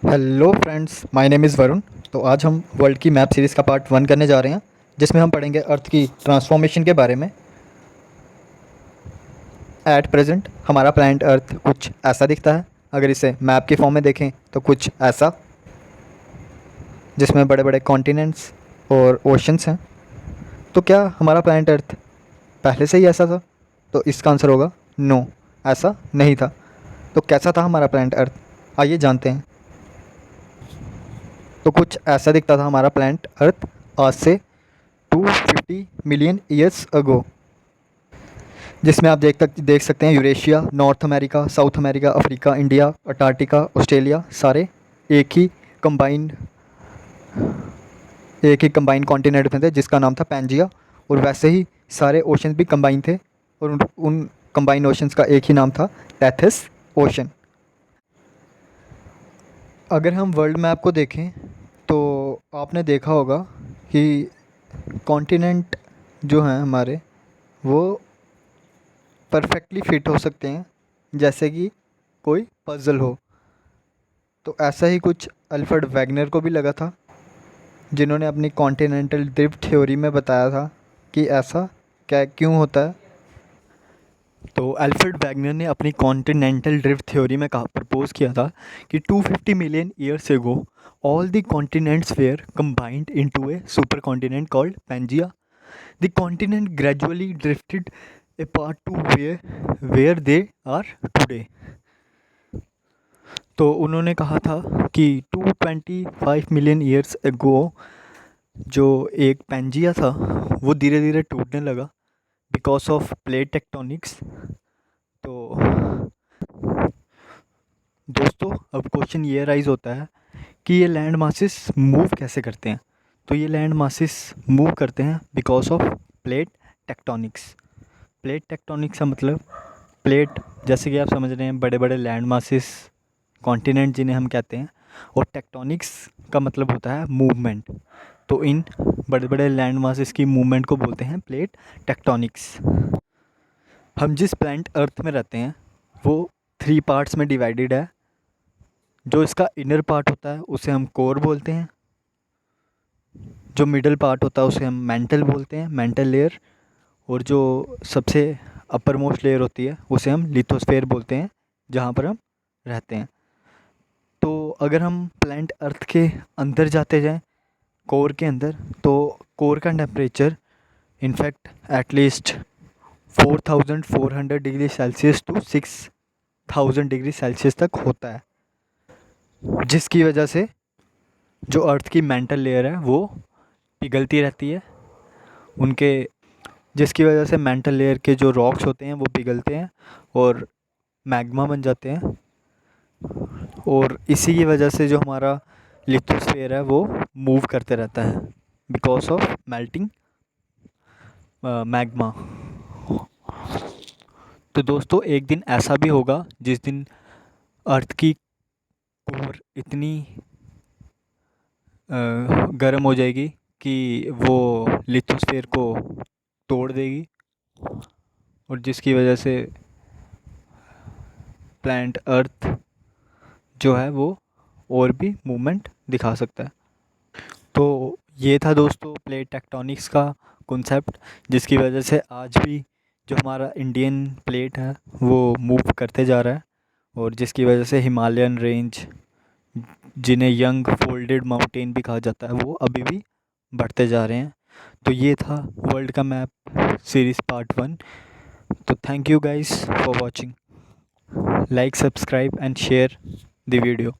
Hello friends, my name is Varun. तो आज हम वर्ल्ड की मैप सीरीज़ का पार्ट 1 करने जा रहे हैं, जिसमें हम पढ़ेंगे अर्थ की ट्रांसफॉर्मेशन के बारे में। एट प्रेजेंट हमारा प्लैनेट अर्थ कुछ ऐसा दिखता है। अगर इसे मैप के फॉर्म में देखें तो कुछ ऐसा, जिसमें बड़े बड़े कॉन्टिनेंट्स और ओशंस हैं। तो क्या हमारा प्लैनेट अर्थ पहले से ही ऐसा था? तो इसका आंसर होगा नो, ऐसा नहीं था। तो कैसा था हमारा प्लैनेट अर्थ? आइए जानते हैं। तो कुछ ऐसा दिखता था हमारा प्लैनेट अर्थ आज से 250 मिलियन ईयर्स अगो, जिसमें आप देख सकते हैं Eurasia, north America, south America, Africa, India, Antarctica, Australia, सारे एक ही कंबाइंड कॉन्टिनेंट में थे, जिसका नाम था पैंजिया। और वैसे ही सारे ओशन भी कंबाइन थे, और उन कंबाइंड ओशंस का एक ही नाम था, टेथिस ओशन। अगर हम वर्ल्ड मैप को देखें तो आपने देखा होगा कि कॉन्टिनेंट जो हैं हमारे, वो परफेक्टली फिट हो सकते हैं, जैसे कि कोई पज़ल हो। तो ऐसा ही कुछ अल्फ्रेड वैगनर को भी लगा था, जिन्होंने अपनी कॉन्टिनेंटल ड्रिफ्ट थ्योरी में बताया था कि ऐसा क्या क्यों होता है। तो अल्फ्रेड वैगनर ने अपनी कॉन्टिनेंटल ड्रिफ्ट थ्योरी में कहा, प्रपोज किया था कि 250 million years ago all the continents were combined into a super continent called Pangaea. The continent gradually drifted apart to where they are today। तो उन्होंने कहा था कि 225 मिलियन ईयर्स एगो जो एक पैंजिया था वो धीरे धीरे टूटने लगा बिकॉज ऑफ प्लेट टेक्टोनिक्स। तो दोस्तों, अब क्वेश्चन ये राइज होता है कि ये लैंड मासेस मूव कैसे करते हैं। तो ये लैंड मासेस मूव करते हैं because of plate tectonics. Plate tectonics का मतलब प्लेट, जैसे कि आप समझ रहे हैं, बड़े बड़े लैंड मासेस, कॉन्टिनेंट जिन्हें हम कहते हैं। और टेक्टोनिक्स का मतलब होता है मूवमेंट। तो इन बड़े बड़े लैंड मासेस की मूवमेंट को बोलते हैं प्लेट टेक्टोनिक्स। हम जिस प्लैनेट अर्थ में रहते हैं वो 3 पार्ट्स में डिवाइडेड है। जो इसका इनर पार्ट होता है उसे हम कोर बोलते हैं, जो मिडल पार्ट होता है उसे हम मेंटल बोलते हैं, मेंटल लेयर, और जो सबसे अपर मोस्ट लेयर होती है उसे हम लिथोस्फेयर बोलते हैं, जहाँ पर हम रहते हैं। तो अगर हम प्लैनेट अर्थ के अंदर जाते जाएं, कोर के अंदर, तो कोर का temperature in fact at least 4400 degree Celsius to 6000 degree Celsius तक होता है, जिसकी वजह से जो अर्थ की मेंटल लेयर है वो पिघलती रहती है उनके जिसकी वजह से मेंटल लेयर के जो रॉक्स होते हैं वो पिघलते हैं और मैग्मा बन जाते हैं। और इसी की वजह से जो हमारा लिथोस्फेयर है वो मूव करते रहता है बिकॉज ऑफ मेल्टिंग मैग्मा। तो दोस्तों, एक दिन ऐसा भी होगा जिस दिन अर्थ की कोर इतनी गर्म हो जाएगी कि वो लिथोस्फेयर को तोड़ देगी, और जिसकी वजह से प्लैनेट अर्थ जो है वो और भी मूवमेंट दिखा सकता है। तो ये था दोस्तों प्लेट टेक्टोनिक्स का कॉन्सेप्ट, जिसकी वजह से आज भी जो हमारा इंडियन प्लेट है वो मूव करते जा रहा है, और जिसकी वजह से हिमालयन रेंज, जिन्हें यंग फोल्डेड माउंटेन भी कहा जाता है, वो अभी भी बढ़ते जा रहे हैं। तो ये था वर्ल्ड का मैप सीरीज़ पार्ट 1। तो thank you guys for watching. Like, subscribe and share the video.